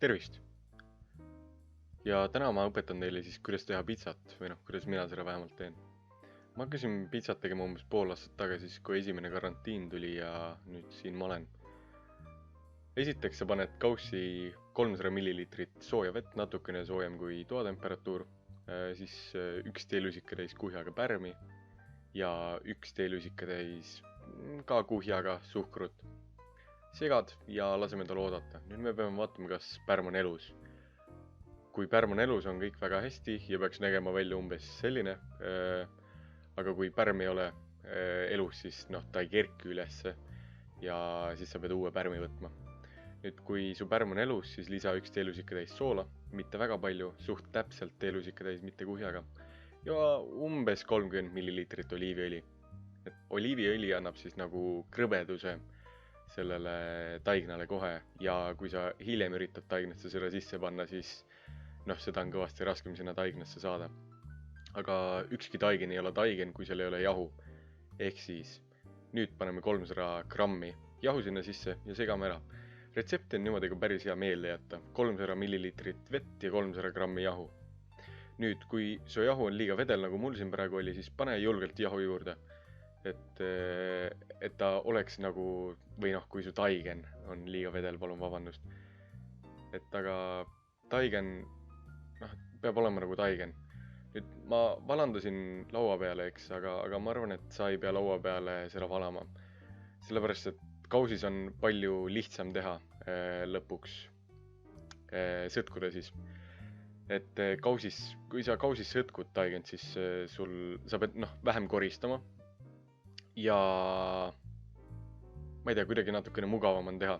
Tervist! Ja täna ma õpetan teile siis, kuidas teha pitsat või kuidas mina seda vähemalt teen. Ma hakkasin pitsat tegema umbes pool aastat tagasi, siis kui esimene karantiin tuli ja nüüd siin ma olen. Esiteks sa paned kaussi 300 ml sooja vett, natukene soojem kui toatemperatuur, siis 1 teelusikatäis kuhjaga pärmi ja 1 teelusikatäis ka kuhjaga suhkrut. Segad ja laseme tal oodata. Nüüd me peame vaatama, kas pärm on elus. Kui pärm on elus, on kõik väga hästi ja peaks nägema välja umbes selline. Aga kui pärm ei ole elus, siis ta ei kerki ülesse ja siis sa pead uue pärmi võtma. Nüüd, kui su pärm on elus, siis lisa 1 teelusikatäis soola, mitte väga palju, suht täpselt teelusikatäis, mitte kuhjaga. Ja umbes 30 ml oliiviõli. Oliiviõli annab siis nagu krõbeduse sellele taignale kohe ja kui sa hiljem üritad taignasse seda sisse panna, siis seda on kõvasti raskem sinna taignasse saada. Aga ükski taigen ei ole taigen, kui seal ei ole jahu. Ehk siis nüüd paneme 300 grammi jahu sinna sisse ja segame ära. Retsepti on niimoodi ka päris hea meelde jätta. 300 ml vett ja 300 grammi jahu. Nüüd, kui su jahu on liiga vedel, nagu mul siin praegu oli, siis pane julgelt jahu juurde. Et ta oleks nagu, või kui su taigen on liiga vedel, palun vabandust. Aga taigen, peab olema nagu taigen. Nüüd ma valandasin laua peale, eks, aga ma arvan, et sa ei pea laua peale seda valama. Sellepärast, et kausis on palju lihtsam teha lõpuks sõtkuda siis. Et kui sa kausis sõtkud taigend, siis sa pead vähem koristama. Ja ma ei tea, kuidagi natukene mugavam on teha.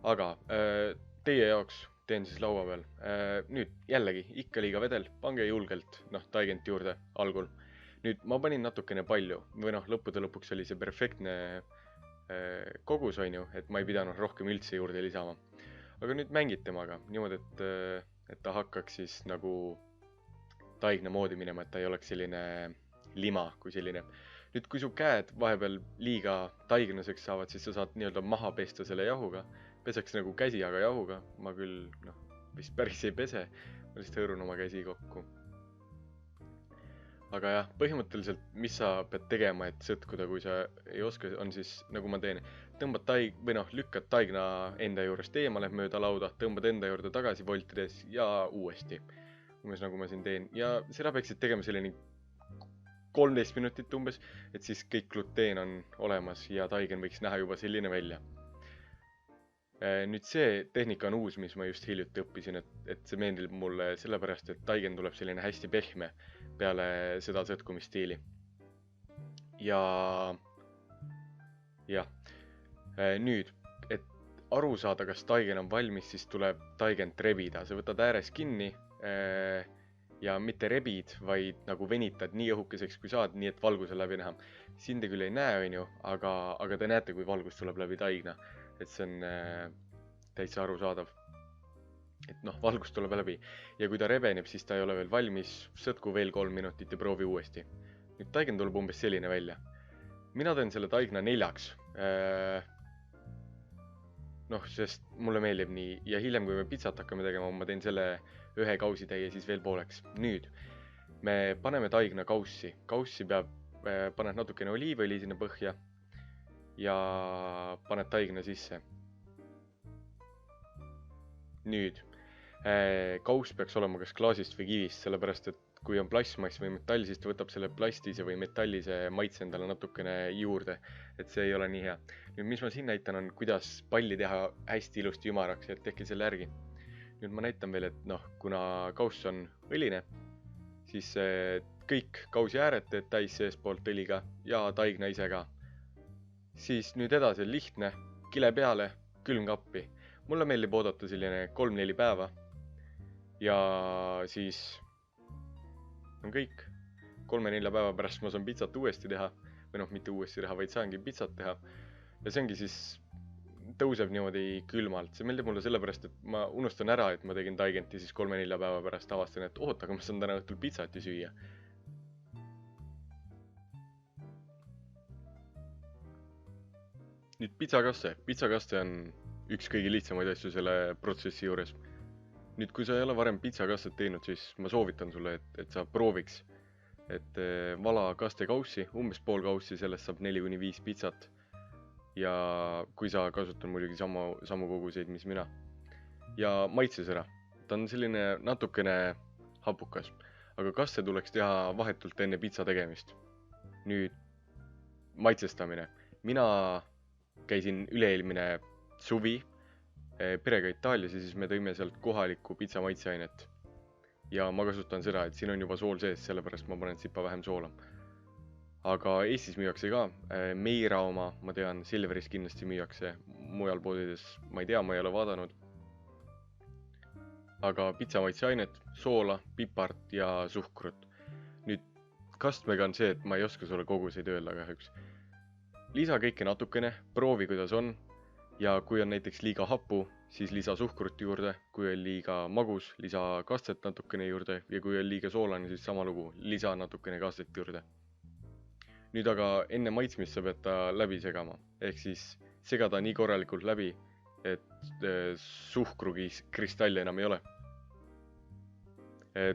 Aga teie jaoks teen siis laua peal. Nüüd jällegi, ikka liiga vedel, pange julgelt taigent juurde algul. Nüüd ma panin natukene palju, või lõppude lõpuks oli see perfektne kogus, on ju, et ma ei pidanud rohkem üldse juurde lisama. Aga nüüd mängid temaga niimoodi, et ta hakkaks siis nagu taigna moodi minema, et ta ei oleks selline lima kui selline. Nüüd, kui su käed vahepeal liiga taignaseks saavad, siis sa saad nii-öelda maha pesta selle jahuga. Peseks nagu käsi, aga jahuga. Ma küll, vist päris ei pese. Ma lihtsalt hõõrun oma käsi kokku. Aga jah, põhimõtteliselt, mis sa pead tegema, et sõtkuda, kui sa ei oska, on siis, nagu ma teen, tõmbad lükkad taigna enda juurest eemale mööda lauda, tõmbad enda juurde tagasi voltides ja uuesti. Umbes nagu ma siin teen. Ja seda peaksid tegema selline 13 minutit umbes, et siis kõik gluteen on olemas ja taigen võiks näha juba selline välja. Nüüd see tehnika on uus, mis ma just hiljuti õppisin, et see meeldib mulle sellepärast, et taigen tuleb selline hästi pehme peale seda sõtkumistiili. Ja nüüd, et aru saada, kas taigen on valmis, siis tuleb taigent rebida. Sa võtad ääres kinni ja mitte rebid, vaid nagu venitad nii õhukeseks kui saad, nii et valguse läbi näha. Siin te küll ei näe, on ju, aga te näete, kui valgus tuleb läbi taigna. Et see on täitsa arusaadav. Et valgus tuleb läbi. Ja kui ta rebeneb, siis ta ei ole veel valmis. Sõtku veel 3 minutit ja proovi uuesti. Nüüd taigen tuleb umbes selline välja. Mina teen selle taigna 4. Sest mulle meeldib nii. Ja hiljem, kui me pitsat hakkame tegema, ma teen selle 1 kausitäie siis veel pooleks. Nüüd me paneme taigna kaussi. Kaussi paned natukene oliivõli sinna põhja ja paned taigna sisse. Nüüd kauss peaks olema kas klaasist või kivist, sellepärast et kui on plasmass või metall, siis ta võtab selle plastise või metallise maitse endale natukene juurde, et see ei ole nii hea. Nüüd mis ma siin näitan on, kuidas palli teha hästi ilusti ümaraks, et tehke selle järgi. Nüüd ma näitan veel, et kuna kauss on õline, siis kõik kausi ääred teed täis seespoolt õliga ja taigna ise ka. Siis nüüd edasi lihtne, kile peale, külmkappi. Mulle meeldib oodata selline 3-4 päeva ja siis on kõik. 3-4 päeva pärast ma saan pitsat uuesti teha, või mitte uuesti teha, vaid saangi pitsat teha. Ja see ongi siis tõuseb niimoodi külmalt. See meeldib mulle sellepärast, et ma unustan ära, et ma tegin taigenti siis 3-4 päeva pärast avastan, et aga ma saan täna õhtul pitsat ju süüa. Nüüd pitsakaste. Pitsakaste on üks kõige lihtsamaid asju selle protsessi juures. Nüüd, kui sa ei ole varem pitsakastet teinud, siis ma soovitan sulle, et sa prooviks. Et vala kastekaussi, umbes pool kaussi, sellest saab 4-5 pitsat. Ja kui sa kasutan muidugi samu koguseid, mis mina. Ja maitses ära. Ta on selline natukene hapukas. Aga kaste tuleks teha vahetult enne pitsa tegemist. Nüüd maitsestamine. Mina käisin üle-eelmine suvi perega Itaalias ja siis me tõime sealt kohalikku pitsa maitseainet. Ja ma kasutan seda, et siin on juba sool sees, sellepärast ma panen sipa vähem soola. Aga Eestis müüakse ka. Meira oma, ma tean, Silveris kindlasti müüakse. Mujal poodides, ma ei tea, ma ei ole vaadanud. Aga pitsa maitseainet, soola, pipart ja suhkrut. Nüüd kastmega on see, et ma ei oska sulle koguseid öelda kahjuks. Lisa kõike natukene, proovi kuidas on. Ja kui on näiteks liiga hapu, siis lisa suhkrut juurde. Kui on liiga magus, lisa kastet natukene juurde. Ja kui on liiga soolane, siis sama lugu, lisa natukene kastet juurde. Nüüd aga enne maitsmist sa pead ta läbi segama. Ehk siis segada nii korralikult läbi, et suhkrukristall enam ei ole.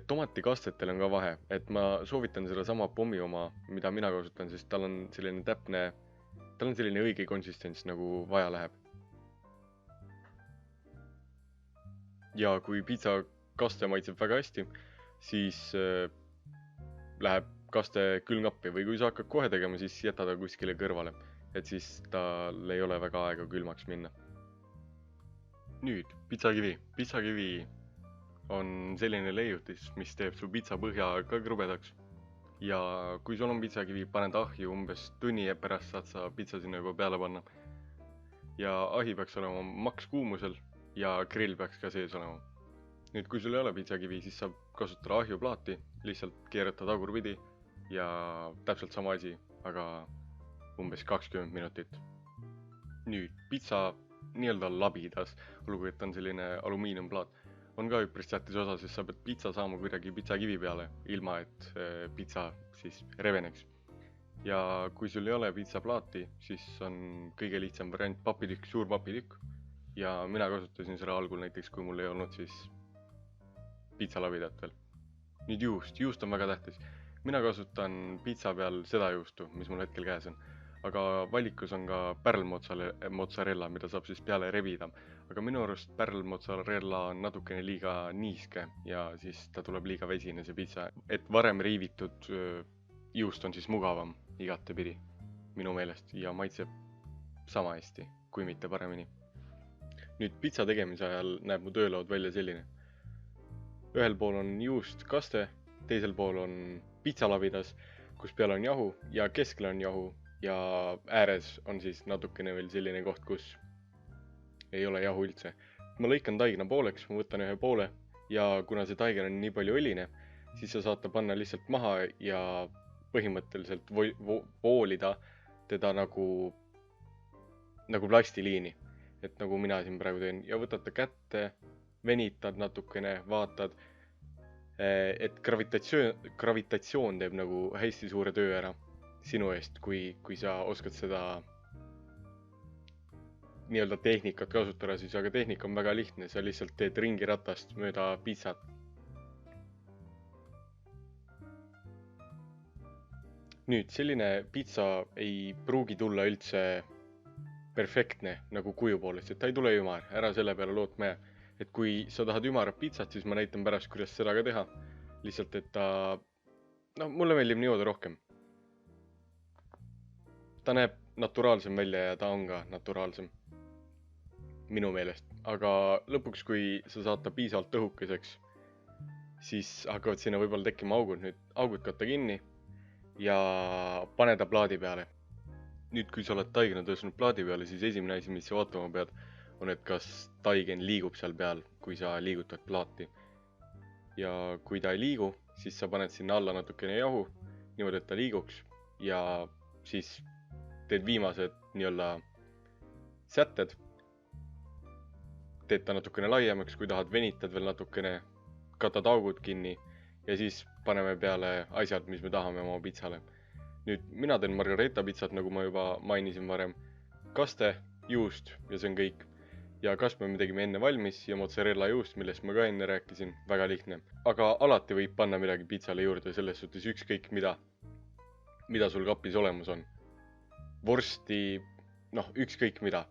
Tomatikastetel on ka vahe, et ma soovitan seda sama pommi oma, mida mina kasutan, sest tal on selline õige konsistents, nagu vaja läheb. Ja kui pitsa kaste maitseb väga hästi, siis läheb kaste külmkappi või kui sa hakkad kohe tegema, siis jäta ta kuskile kõrvale, et siis tal ei ole väga aega külmaks minna. Nüüd, pitsakivi. Pitsakivi on selline leiutis, mis teeb su pitsa põhja ka krõbedaks. Ja kui sul on pitsakivi, paned ahju umbes tunni pärast saad sa pitsa sinna juba peale panna. Ja ahi peaks olema maks kuumusel ja grill peaks ka sees olema. Nüüd, kui sul ei ole pitsakivi, siis saab kasutada ahjuplaati, lihtsalt keerata tagurpidi ja täpselt sama asi, aga umbes 20 minutit. Nüüd, pitsa nii-öelda labidas, olgu et on selline alumiiniumplaat, on ka üpris tähtis osa, sest sa pead pitsa saama kuidagi pitsakivi peale, ilma et pitsa siis reveneks. Ja kui sul ei ole pitsaplaati, siis on kõige lihtsam variant papitükk, suur papitükk. Ja mina kasutasin seda algul näiteks, kui mul ei olnud siis pitsalabidat veel. Nüüd juust on väga tähtis. Mina kasutan pitsa peal seda juustu, mis mul hetkel käes on. Aga valikus on ka pärlmozzarella, mida saab siis peale rebida. Aga minu arust pärlmozzarella on natukene liiga niiske ja siis ta tuleb liiga vesine see pitsa. Et varem riivitud juust on siis mugavam igatepidi minu meelest ja maitseb sama hästi, kui mitte paremini. Nüüd pitsa tegemise ajal näeb mu töölaud välja selline. Ühel pool on juust kaste, teisel pool on pitsalabidas, kus peal on jahu ja keskel on jahu. Ja ääres on siis natukene veel selline koht, kus ei ole jahu üldse. Ma lõikan taigna pooleks, ma võtan ühe poole ja kuna see taigen on nii palju õline, siis sa saad ta panna lihtsalt maha ja põhimõtteliselt voolida teda nagu plastiliini. Et nagu mina siin praegu teen ja võtad ta kätte, venitad natukene, vaatad, et gravitatsioon teeb nagu hästi suure töö ära sinu eest, kui sa oskad seda nii-öelda tehnikat kasutada, siis aga tehnika on väga lihtne, sa lihtsalt teed ringiratast mööda pitsat. Nüüd, selline pitsa ei pruugi tulla üldse perfektne nagu kuju poolest, et ta ei tule ümar, ära selle peale lootma. Et kui sa tahad ümarat pitsat, siis ma näitan pärast, kuidas seda ka teha. Lihtsalt, et mulle meeldib niimoodi rohkem. Ta näeb naturaalsem välja ja ta on ka naturaalsem minu meelest. Aga lõpuks, kui sa saad ta piisavalt õhukeseks, siis hakkavad sinna võib-olla tekkima augud. Nüüd augud katta kinni ja pane ta plaadi peale. Nüüd, kui sa oled taigena tõusnud plaadi peale, siis esimene asi, mis sa vaatama pead, on, et kas taigen liigub seal peal, kui sa liigutad plaati. Ja kui ta ei liigu, siis sa paned sinna alla natukene jahu, niimoodi, et ta liiguks ja siis teed viimased nii-öelda sätted, teed ta natukene laiemaks, kui tahad venitad veel natukene, katad augud kinni ja siis paneme peale asjad, mis me tahame oma pitsale. Nüüd mina teen margarita pitsat, nagu ma juba mainisin varem, kaste, juust ja see on kõik. ja kasvõi me tegime enne valmis ja mozzarella juust, millest ma ka enne rääkisin, väga lihtne. Aga alati võib panna midagi pizzale juurde, selles suhtes ükskõik mida sul kapis olemas on. Vorsti, ükskõik mida.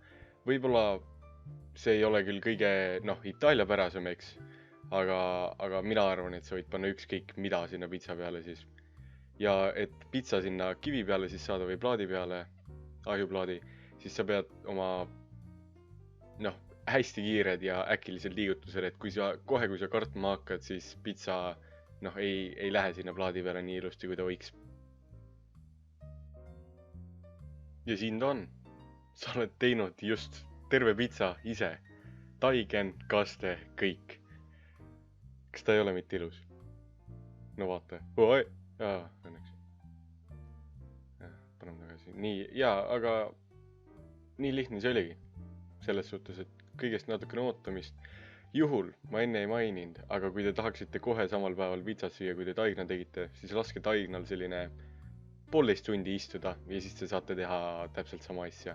Võib-olla see ei ole küll kõige, itaaliapärasem, eks, aga mina arvan, et sa võid panna ükskõik mida sinna pitsa peale siis. Ja et pitsa sinna kivi peale siis saada või plaadi peale, ahjuplaadi, siis sa pead oma hästi kiired ja äkilised liigutused, et kui sa kartma hakkad, siis pitsa ei lähe sinna plaadi peale nii ilusti, kui ta võiks. Ja siin ta on. Sa oled teinud just terve pitsa ise. Taigen, kaste, kõik. Kas ta ei ole mitte ilus? No vaata. Õnneks. Paneme tagasi. Nii, aga nii lihtne see oligi. Selles suhtes, et kõigest natukene ootamist. Juhul, ma enne ei maininud, aga kui te tahaksite kohe samal päeval pizzat süüa, kui te taigna tegite, siis laske taignal selline 1,5 tundi istuda ja siis te saate teha täpselt sama asja.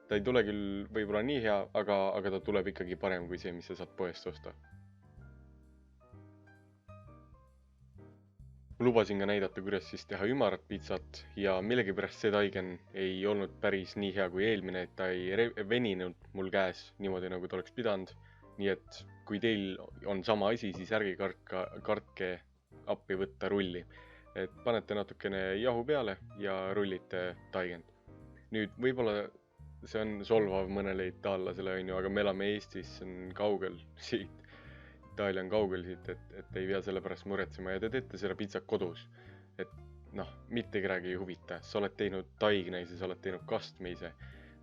Ta ei tule küll võib-olla nii hea, aga ta tuleb ikkagi parem kui see, mis sa saad poest osta. Ma lubasin ka näidata, kuidas siis teha ümarat pizzat ja millegipärast see taigen ei olnud päris nii hea kui eelmine, et ta ei veninud mul käes niimoodi, nagu ta oleks pidanud. Nii et kui teil on sama asi, siis ärge kartke appi võtta rulli. Et panete natukene jahu peale ja rullite taigend. Nüüd võib-olla see on solvav mõnele itaallasele, aga me elame Eestis, see on kaugel siit. Itaalia on kaugel siit, et ei pea selle pärast muretsema ja te teete seda pizzat kodus. Et mitte kedagi ei huvita. Sa oled teinud taigneise, sa oled teinud kastmeise.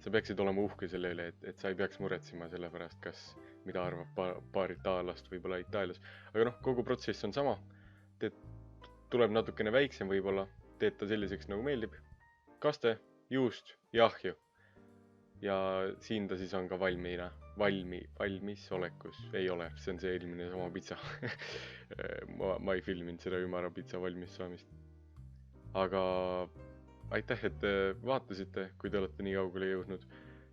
Sa peaksid olema uhke selle üle, et sa ei peaks muretsema selle pärast, kas mida arvab paar itaallast võib-olla Itaalias. Aga kogu protsess on sama. Tuleb natukene väiksem võib-olla, teed ta selliseks nagu meeldib. Kaste, juust ja ahju. Ja siin ta siis on ka valmis olekus. Ei ole, see on see eelmine sama pitsa. ma ei filminud seda ümara pitsa valmis saamist. Aga aitäh, et te vaatasite, kui te olete nii kaugele jõudnud.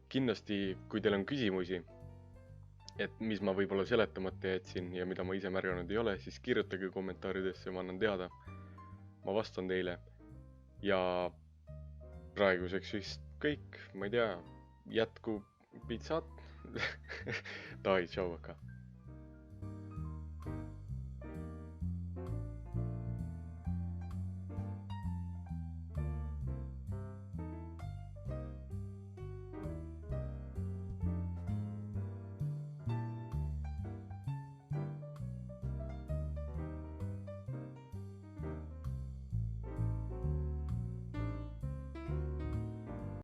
Kindlasti, kui teil on küsimusi, et mis ma võib-olla seletamata jätsin ja mida ma ise märganud ei ole, siis kirjutage kommentaaridesse, ma annan teada. Ma vastan teile. Ja praeguseks vist kõik, ma ei tea, jätku pizzat. Davai, tšau, aga.